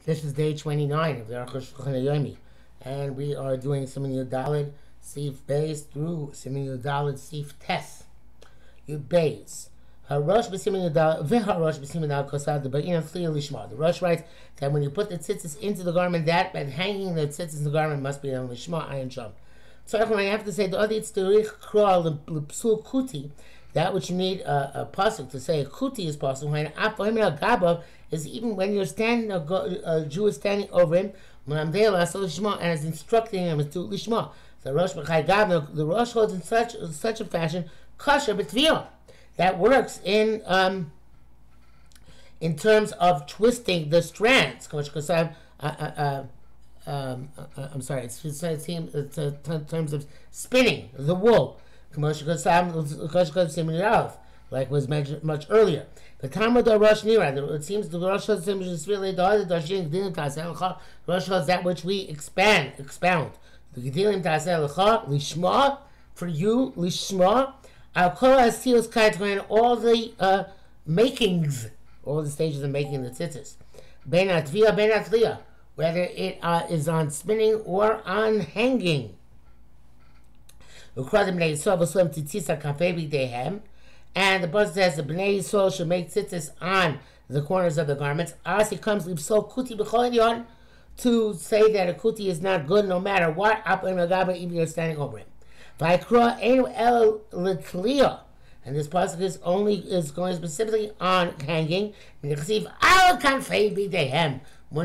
This is day 29 of the Arukh HaShulchan OC, and we are doing Siman Yudalid Sif Beis through Siman Yudalid Sif Tes Yud Beis. Harosh b'Siman Yudalid v'Harosh b'Siman Yudalid Kosad the Ba'ina Fliya Lishma. The Rosh writes that when you put the tzitzis into the garment, that and hanging the tzitzis in the garment must be on Lishma Ayin Sham. So I have to say the other it's the Rich Kral L'Psul Kuti. That which you need a pasuk to say a kuti is possible. When Gabav is even when you're standing, a Jew is standing over him, and is instructing him to lishma. The Rosh the Rosh holds in such a fashion kasher b'tviyah that works in terms of twisting the strands. I'm sorry, it's in terms of spinning the wool. Like was mentioned much earlier. The Talmud Rosh Nira, it seems the Rosh is really the Rosh is that which we expound. The Gedilim Tasel Lishma, for you, Lishma, Al-Kol Seals Kaitran, all the makings, all the stages of making the tzitzis. Ben Atviya, Ben Atliya, whether it is on spinning or on hanging. And the Pasuk says the Bnei Yisrael should make tzitzis on the corners of the garments. Asi comes to say that a kuti is not good no matter what, even if you're standing over him. And this pasuk is going specifically on hanging. When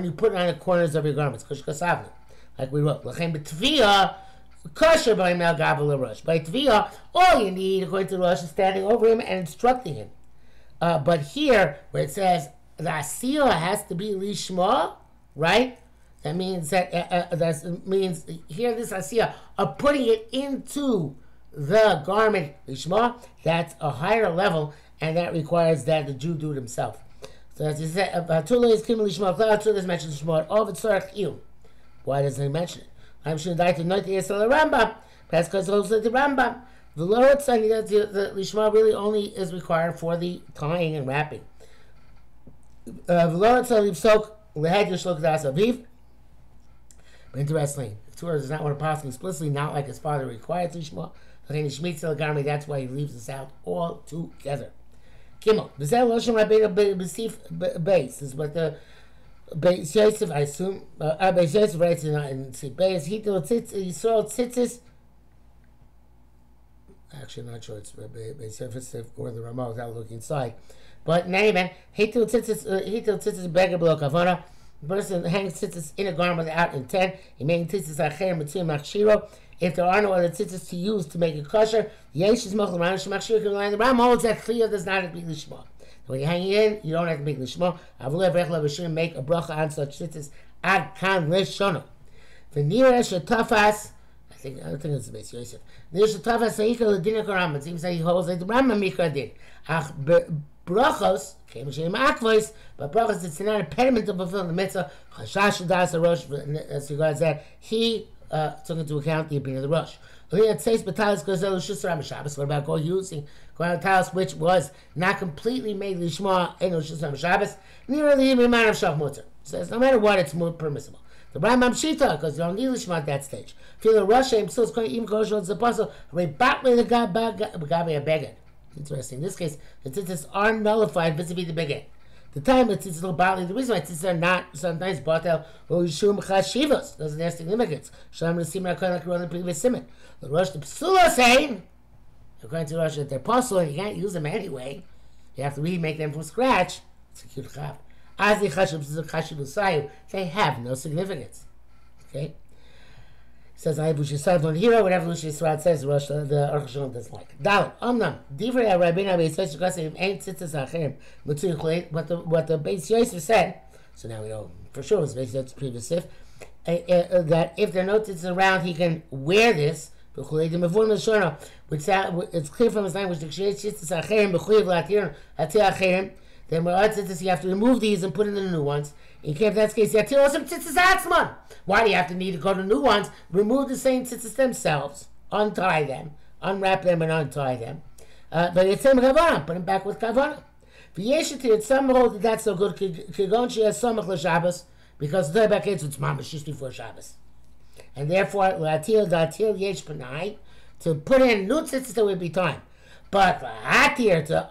you put it on the corners of your garments, like we wrote, kosher by Mel Gabel Rosh. By Tviyah, all you need, according to Rosh, is standing over him and instructing him. But here, where it says the Asiyah has to be Lishma, right? That means that here this Asiyah of putting it into the garment Lishma, that's a higher level, and that requires that the Jew do it himself. So as he said, Vatula is Kim Lishma, Vatula is mentioned Lishma, all of it's Sarach Iyum. Why doesn't he mention it? I'm sure that to note the Rambam. That's because also the Rambam. The Lord saying that the Lishma really only is required for the tying and wrapping. The Lord saying Lipsok Lehed Yishlok Das Aviv. Interestingly, the Torah does not want to pass explicitly, not like his father required Lishma. That's why he leaves us out altogether. Gimel. B'Zel Loshem Rabbeinu B'Sif Beis. This is what the Beis Yosef, I assume, Beis Yosef writes in Beis Hitel Yisrael Tzitzis. Actually, I'm not sure it's Beis Yosef or the Ramah without looking inside. But in any event, Hitel Tzitzis Beggar Below Kavana. The person hangs tzitzis in a garment without intent. He makes tzitzis acher mitzvah machshiro. If there are no other tzitzis to use to make it kosher, yesh is mochel ranish machshiro. The Ram holds that clear does not have to be lishma. When you hang it in, you don't have to make lishma. Avulei v'echla v'shim make a bracha on such tzitzis ad kan lishono. V'nira shetafas. I don't think it's the Beis Yosef. Nira shetafas seikah l'dina karam. It seems that he holds like the Rambam mikra din. Ach brachos. But brachos, it's not an impediment to fulfill the mitzvah. Chashash das Rosh, as regards that, he took into account the opinion of the Rosh. What about using talis which was not completely made lishma in Shusram Shabbos? Nearly the amount of shach mutter. Says no matter what, it's more permissible. The Rambam Shita, because you don't need lishma at that stage. Feel the Rosh himself is going even kosher the apostle. Rebatme the gabe a beggar. Interesting. In this case, the tzitzis are nullified vis-a-vis the beggar. The time the tzitzis are bodily, the reason why tzitzis are not sometimes batel or yishum chashivos doesn't ask significance. Shalom l'simon according like we wrote in the previous simon. The Rosh the Psula saying, according to the Rosh, that they're possible and you can't use them anyway. You have to remake them from scratch. It's a cute chav. As the chashiv they have no significance. Okay. Says I Lush Yisrael here, whatever Lush Yisrael says, the Arukh HaShulchan doesn't like. Dalit, Omnam, Divrei Rabbeinu Beis Yosef Gasim ain't tzitzis acherim. What the Beis Yosef said, so now we know for sure it was Beis Yosef's previous sif, that if there are no tzitzis around, he can wear this. Which it's clear from his language that tzitzis acherim b'chuyev la'atir atir acherim. Then you have to remove these and put in the new ones. In that case, why do you have to need to go to new ones? Remove the same tzitzis themselves, untie them, unwrap them and untie them. But it's same kavanah, put them back with kavanah. Some hold that that's so good. because the back it's mamash just before Shabbos. And therefore, latil yesh panai, to put in new tzitzis, there would be time. But hatir, to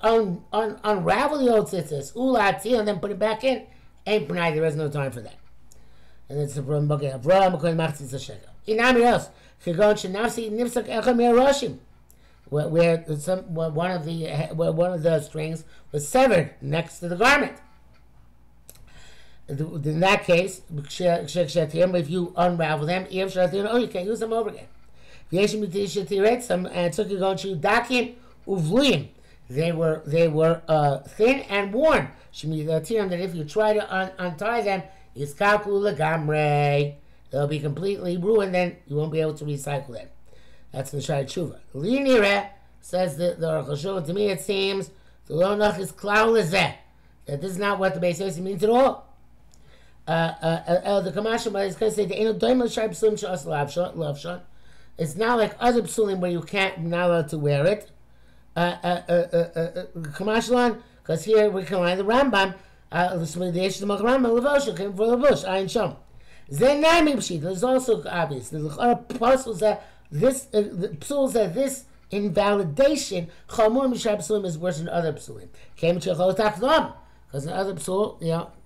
unravel the old tzitzis, ulatil, and then put it back in, ain't panai, there is no time for that. And it's the problem, okay, Avraham, McCoy, Machzis, Hashem. Inami else, Chigon, Shenafsi, Nifsak, Echem, Yeroshim, where one of the strings was severed next to the garment. In that case, if you unravel them, you can't use them over again. They were thin and worn. That if you try to untie them, they'll be completely ruined, then you won't be able to recycle them. That's the Shai Tshuva. Linire says the Arukh HaShulchan, to me it seems the lo noch is cloudless that this is not what the base means at all. The Kamashim is going to say the it's not like other psulim where you can't, not allowed to wear it. Kamashlan, because here we can find the Rambam. It's also obvious. The psuls that this invalidation is worse than other psulim. Because in other psul,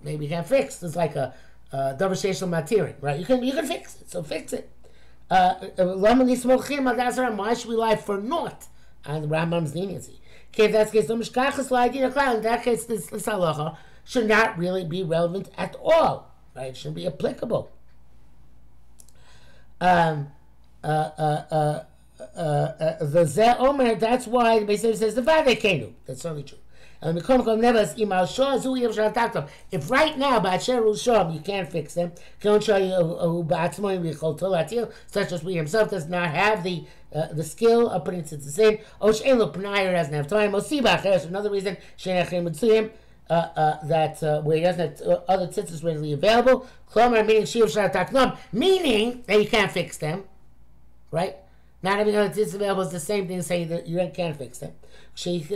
maybe you can't fix. It's like a double sheshel material, right? You can fix it, so fix it. Why should we lie for naught on the Rambam's leniency? Okay, if that's the case, in that case, this halacha should not really be relevant at all, right? It shouldn't be applicable. The Zeh Omer, that's why the Beis says the Vade Kenu. That's certainly true. If right now, you can't fix them, such as we himself does not have the skill of putting tzitzis in, or doesn't have time, there's another reason that where he doesn't have other tzitzis readily available, meaning that you can't fix them, right? Not having other tzitzis available is the same thing as saying that you can't fix them. Because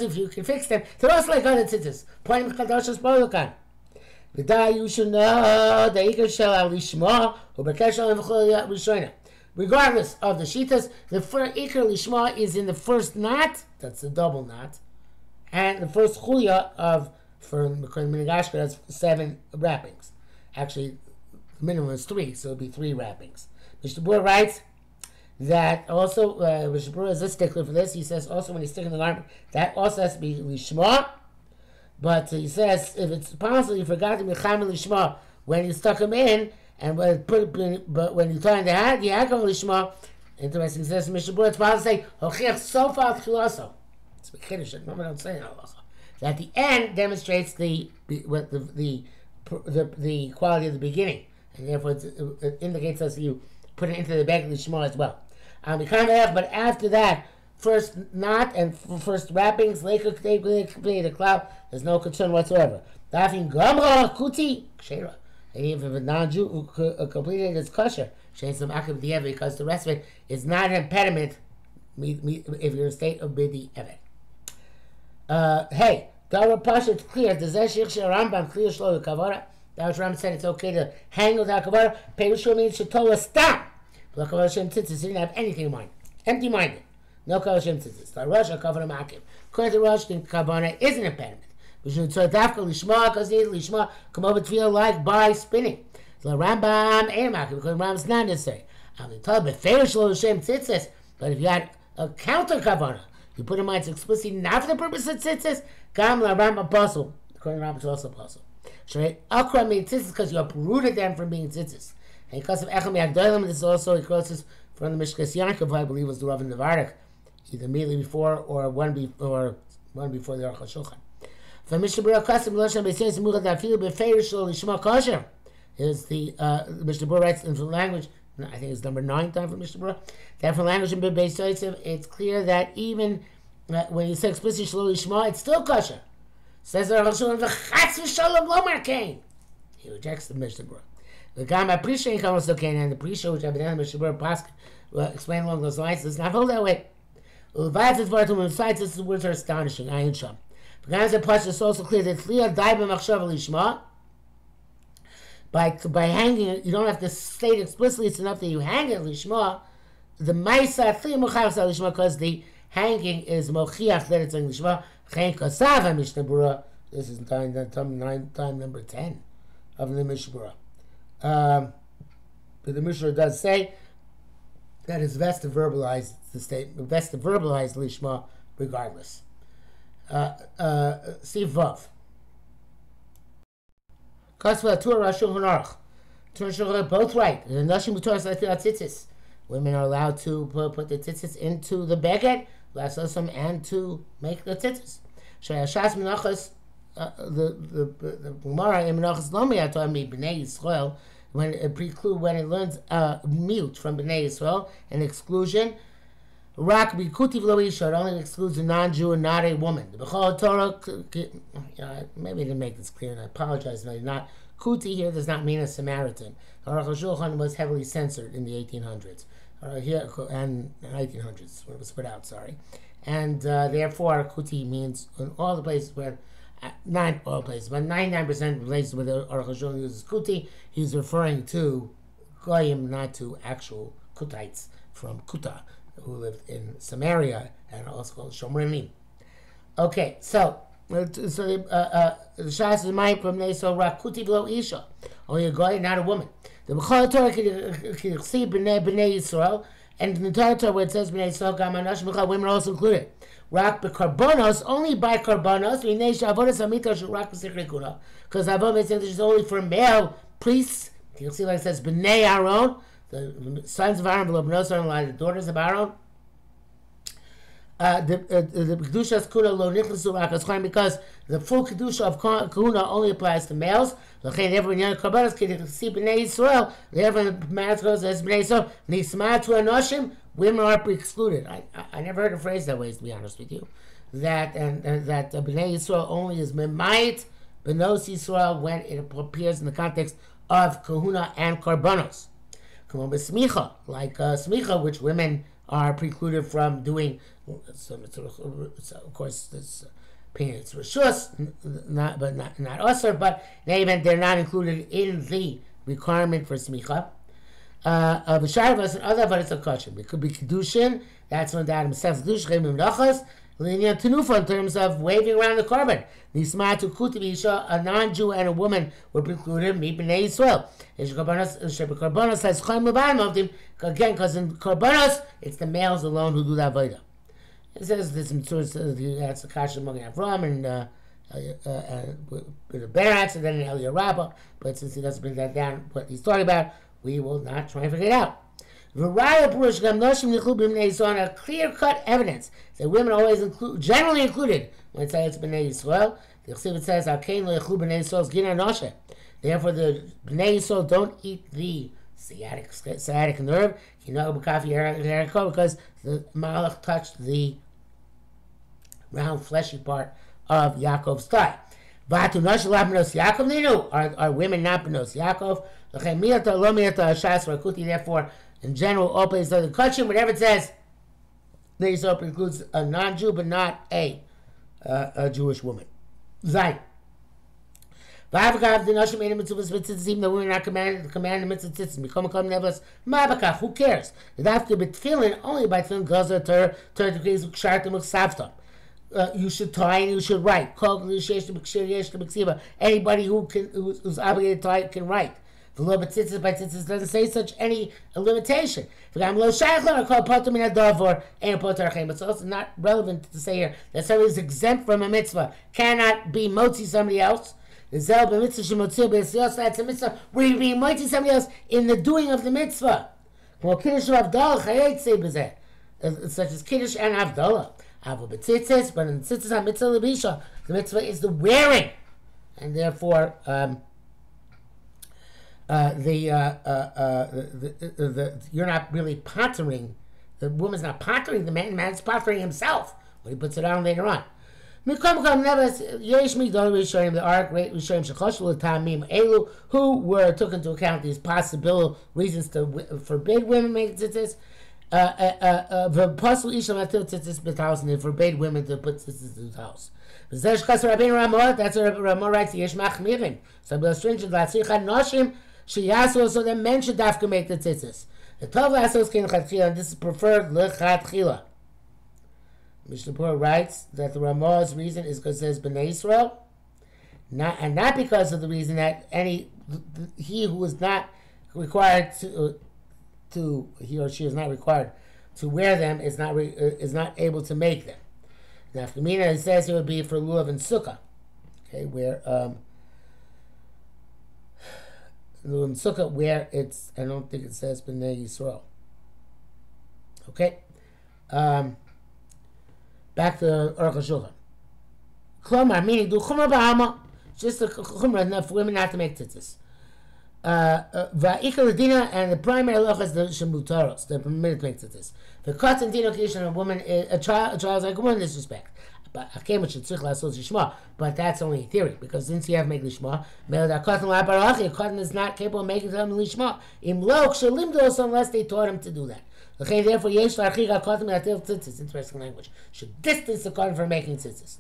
if you can fix them, they're also like other tzitzis. You should know regardless of the shitas, the ikar lishma is in the first knot, that's the double knot, and the first chuya for Minigashka, that's 7 wrappings. Actually, the minimum is 3, so it would be 3 wrappings. Mr. Boer writes that also, Mr. Boer is a stickler for this. He says also when he's sticking the garment, that also has to be lishma. But he says if it's possible, you forgot to be chayim lishma when you stuck him in, and but when you tie the hat, you have lishma. Interesting. He says Mr. Boer, it's possible to say hochiach sofa chilaso. It's b'kiddush. Remember, don't say halacha. At the end demonstrates the quality of the beginning, and therefore it indicates us you put it into the bag of the Shema as well. But after that, first knot and first wrappings, the cloud, there's no concern whatsoever. And even if a non-Jew who completed his kosher, because the rest of it is not an impediment if you're in a state of bidi evet. Hey, Dara Pasha, it's clear. The Rambam clear shlo kavara. That Rambam said it's okay to hang without kavara. Perushah means shetola stop. But kavara shem tzitzis didn't have anything in mind. Empty-minded. No kavara shem tzitzis. The Rosh kavara makim. According to Rosh, kavara is an impediment. We should try dafka lishma because need lishma come over to feel like by spinning. The Rambam ain't makim because Rambam's not necessary. I'm going to tell you, shem tzitzis. But if you had a counter kavara, you put in mind it's explicitly not for the purpose of tzitzis. Gam la Rambam apostle. According to Rambam, it's also apostle. Shrei akra mean tzitzis because you uprooted them from being tzitzis. And because of echem yagdolim, this is also he quotes this from the Mishkas Yankov, I believe was the Rav in Nevarek, either immediately before or one before the Arukh HaShulchan. From Mishnah Berurah Kasim Loshem Beisayis Muchad Afilu Befeirish Lo Lishma Kosher is the Mishnah Berurah writes in the language. I think it's number 9 time for Mishnah Berurah. That from language in Beisayis, it's clear that even when you say explicitly Shlo Lishma, it's still kosher. Says the Arukh HaShulchan V'chatz V'shalom Lomar Kain. He rejects the Mishnah Berurah. The Gam appreciating Kamal Kain and the Prisha, which I've been in the Mishnah Berurah Pask, explain along those lines, does not hold that way. Besides, these words are astonishing. Ayin Sham. Because the Pasha is also clear that Tliya Daiba Machshav Lishma. By hanging it, you don't have to state explicitly. It's enough that you hang it Lishma. The Maisa Tliya Mochach Lishma, because the hanging is Mochiach that it's in Lishma. Chen Kasav Mishnah Berurah. This is time number 10 of the Mishnah Berurah. But the Mishnah does say that it's best to verbalize the statement, best to verbalize Lishma regardless. See Vav. Kasva Tur Rashul Hanarch. Tur both right. The Nashim B'Torah Salat Tzitzis. Women are allowed to put the tzitzis into the beged, and to make the tzitzis. Shayashas Menachas, the Gemara in Menachas Lomi Atami B'nei Yisrael, when it preclude when it learns mute from B'nei Yisrael, an exclusion. Rak bikuti v'lo isha, it only excludes a non-Jew and not a woman. The B'chol Torah, maybe I didn't make this clear, and I apologize if I did not. Kuti here does not mean a Samaritan. Arukh HaShulchan was heavily censored in the 1800s, here and 1900s when it was put out. Sorry, and therefore Kuti means in all the places where, not all places, but 99% of places where the Arukh HaShulchan uses Kuti, he's referring to Goyim, not to actual Kutites from Kuta, who lived in Samaria and also called Shomrim. Okay, so the Shas is mine from Neso Rakuti below Isha, only a guy, not a woman. The B'chol Torah can see B'nei Yisrael, and in the Torah where it says B'nei Yisrael, Gamanash B'chol, women are also included. Rak B'karbonos, only by Karbonos, V'nei Avodas Amita Rak B'Sichri Kuna, because Avodah says this is only for male priests. You'll see like it says B'nei Aaron, the sons of Aaron, the daughters of Aaron. The Kedusha's Kuna lo nichlesu rak haschayim, because the full Kedusha of Kuna only applies to males. L'chein every young Karbanos can see B'nei Yisrael. Every man goes as B'nei Yisrael. Nisma to anoshim, women are excluded. I never heard a phrase that way, to be honest with you. That that B'nei Yisrael only is memayit B'nos Yisrael when it appears in the context of Kahuna and Karbanos. Come on, smicha, like smicha, which women are precluded from doing. So of course, this it's rishus, not usher, but in any event, they're not included in the requirement for smicha. B'sharvas and other, but it's a caution. It could be kedushin. That's when the Adam says kedushin menachas. Linear tenufa in terms of waving around the carbon. Nismatu kuti isha, a non-Jew and a woman were precluded. Mi b'nei Yisrael. Karbonos has chayim lebanim of them again, because in karbonos it's the males alone who do that avodah. It says this in source. That's the kasha among Avram and with a Baratz and then in Eliyahu Rabbah. But since he doesn't bring that down, what he's talking about, we will not try and figure it out. A clear-cut evidence that women are always generally included when it says B'nei Yisrael. The Chassidut says, therefore, the B'nei Yisrael don't eat the sciatic nerve, because the Malach touched the round, fleshy part of Yaakov's thigh. Are women not B'nos Yaakov? Therefore, in general, all places of the country, whatever it says, B'nei Yisrael includes a non-Jew, but not a Jewish woman. Zayin. Even though women are not commanded to command the mitzvah tzitzis, who cares? The dafka b'tefillin, only by tefillin gazer Torah decrees kshartim uksavta. You should tie and you should write. Anybody who's obligated to tie can write. The law by tzitzis doesn't say such any limitation. It's also not relevant to say here that somebody is exempt from a mitzvah, cannot be motzi somebody else. That's a mitzvah where you're being motzi somebody else in the doing of the mitzvah. Such as Kiddush and Havdalah. But in the tzitzis mitzvah lebisha, the mitzvah is the wearing, and therefore you're not really pottering. The woman's not pottering the man's pottering himself when he puts it on later on. The Ark who took into account these possible reasons to forbid women making tzitzis, The apostle Isha Matil Tzitzis B'Taos, and they forbade women to put tzitzis in the house. That's what Ramah writes. Yesh Machmirim. So be stringent. Latzricha Noshim Sheyasu. So then men should dafka make the tzitzis. The Tov Lasos Kin Chatchila, and this is preferred Lechatchila. Mishnah Berurah writes that the Ramah's reason is because it says Bnei Yisrael, not because of the reason that he who is not required to he or she is not required to wear them is not able to make them. Now, Kamina, it says it would be for Lulav and Sukkah, okay, where Lulav and Sukkah, where it's, I don't think it says Bnei Yisrael. Okay, back to Arukh HaShulchan. Klomar, meaning do chumrah b'alma, just a chumrah enough for women not to make tzitzis. Va'ikal Adina, and the primary halacha is the shemutaros, they're permitted to make tzitzis. The katan dino kishan, a woman, a child is like a woman in this respect. But that's only a theory, because since you have make lishma, a katan is not capable of making them lishma. Unless they taught him to do that. Therefore, interesting language. Should distance the katan from making tzitzis.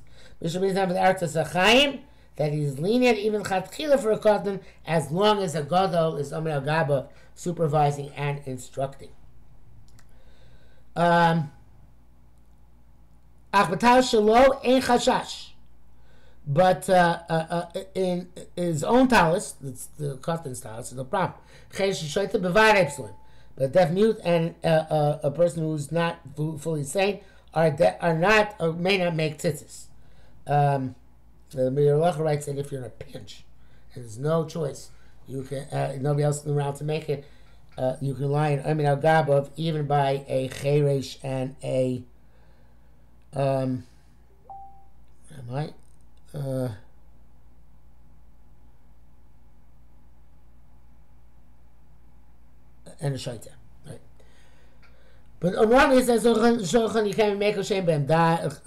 That he's lenient even chatchila for a katan, as long as a gadol is amir gaba supervising and instructing. But in his own talus, it's the katan's talus, is no problem. But deaf mute and a person who's not fully sane may not make tzitzis. The Miralacha writes that if you're in a pinch and there's no choice, you can nobody else around to make it, you can lie in Amin al-Gabov even by a cheresh and a and a shaita, right? But normally it says you can't make a shame b'hem das.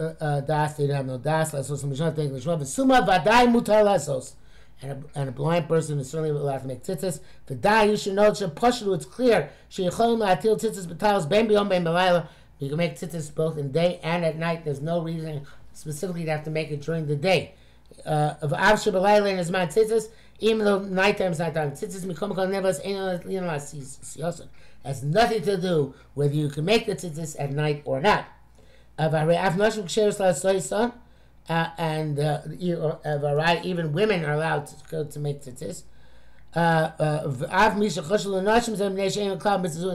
They don't have no das. Lasos mishnah take lishma. V'suma v'adai mutar lasos. And a blind person is certainly allowed to make tzitzis. V'dai, you should know it's clear. Sheyicholim la'atil tzitzis b'talos ben b'yom ben b'layla. You can make tzitzis both in day and at night. There's no reason specifically to have to make it during the day. V'av shebelayla in his man tzitzis, even though nighttime is nighttime. Tzitzis mikom kol nevas ein siyoson. Has nothing to do whether you can make the tzitzis at night or not. And even women are allowed to make tzitzis.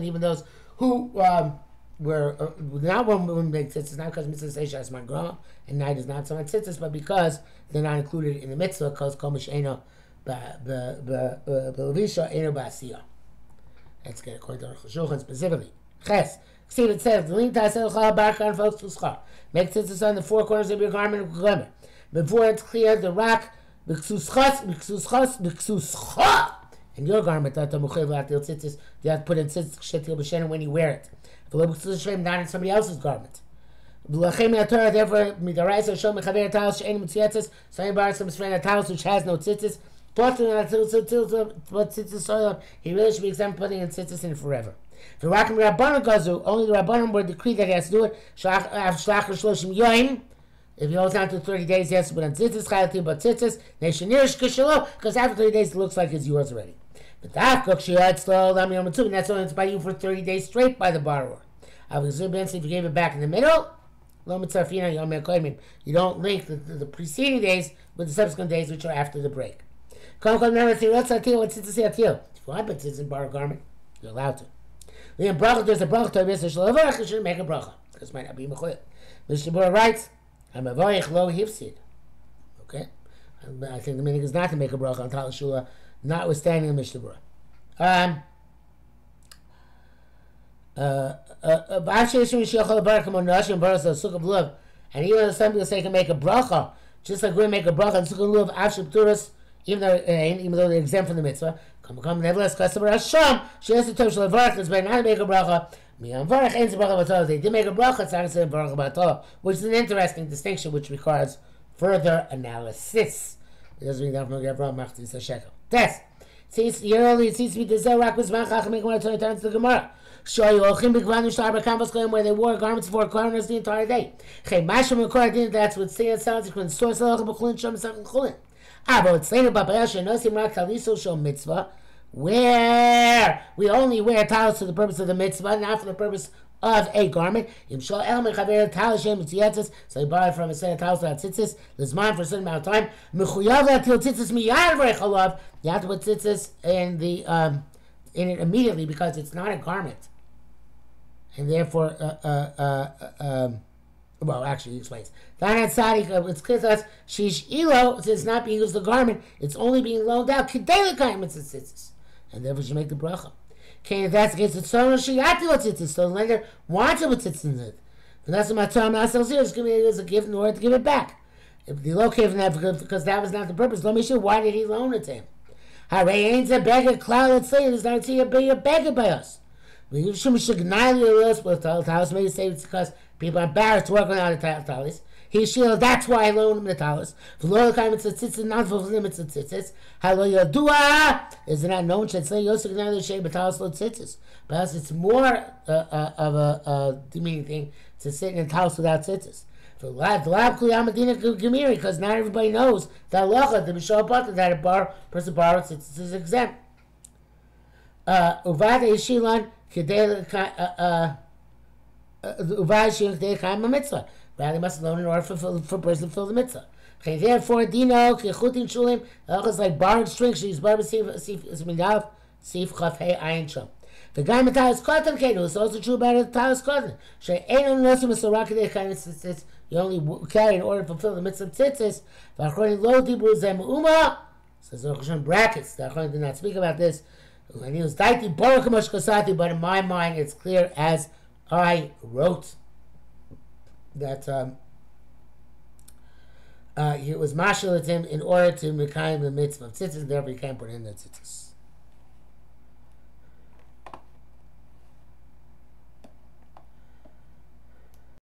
Even those who were not women make tzitzis, not because mitzvah seisha is magra and night is not so much tzitzis, but because they're not included in the mitzvah because komish eno b'levisha eno ba'asiyah. That's good according to Arukh HaShulchan specifically. Ches. See it says, make tzitzis on the four corners of your garment. Before it's clear, the rock, and your garment, you have to put in tzitzis when you wear it. Not in somebody else's garment. Therefore, which has no tzitzis, he really should be exempt putting in tzitzis in forever. The Rakim Rabbanon Gazu, only the Rabbanon were decreed that he has to do it. If he holds on to 30 days, he has to put on tzitzis, but tzitzis, because after 30 days it looks like it's yours already. But that's only by you for 30 days straight by the borrower. If you gave it back in the middle, you don't link the preceding days with the subsequent days which are after the break. If you want to put tzitzis in borrowed garment, you're allowed to. There's a bracha, you shouldn't make a bracha, because it might not be mechoyah. Mishnah Berurah writes, "Hamavoich lo hifsid." Okay, I think the meaning is not to make a bracha on Tal Shula, notwithstanding the Mishnah Berurah. And even some people say can make a bracha, just like we make a bracha on Sukkah Lulav Avshei Pturos, even though they're exempt from the mitzvah. Nevertheless, customer Hashem, she has to tell Shalavarach, it's better not to make a bracha. They did make a bracha, it's not to say a bracha b'atah, which is an interesting distinction which requires further analysis. It doesn't mean that I'm going to get wrong, Machti, it's a shekel. Test. It seems to be the Zerak was Machach, making one of 20 times to the Gemara. where they wore garments for corners the entire day. That's what stands sounds when source where we only wear talis for the purpose of the mitzvah, not for the purpose of a garment. So he borrowed from a set of talis without tzitzis. Lizman for a certain amount of time. You have to put tzitzis in it immediately because it's not a garment, and therefore, well, actually, he explains. It's clear to us. Shish ilo, it's not being used as a garment; it's only being loaned out. Kedei l'kayim tzitzis, and therefore you make the bracha. Okay, if that's the case, it's so tzitzis. So the lender wants to put tzitzis in it. And that's what my Torah Maasel here is giving it as a gift in order to give it back. If the loan gave him that because that was not the purpose, let me show why did he loan it to him? Harei ain't a beggar cloud. Let's say it's not to be a beggar by us. We should deny the with talis. Maybe say it's because people are embarrassed to work without a talis. He shield. That's why I loaned him the talis. For loyal time, it's a tzitzis, not for limits of tzitzis. Halo yodua is it not known? Should say yosef another shame, but talis lo tzitzis. Perhaps it's more of a demeaning thing to sit in a talis without tzitzis. For lab kuyamadina gemiri, because not everybody knows that halacha the b'shal button that a person borrows tzitzis is exempt. Uvad yeshilan kedei uvad yeshilan kedei kaim a mitzvah. Rather, must loan in order for a person to fill the mitzvah. Okay, therefore, dino kechutin shulim is like borrowed strings. She's borrowed sif chaf hey ayin sham. The guy metalis kotan kedu is also true about the talis kotan. She ain't on nosim misorah kedei kaim tzitzis. You only carry in order to fulfill the mitzvah tzitzis. V'achronim lo dibru zem uma. Says Arukh HaShulchan brackets. The Achronim did not speak about this. And he was daiti borok k'mosh kosati, but in my mind it's clear as I wrote that it was mashal at him in order to mekayim the mitzvah of tzitzis, and therefore you can't put in the tzitzis.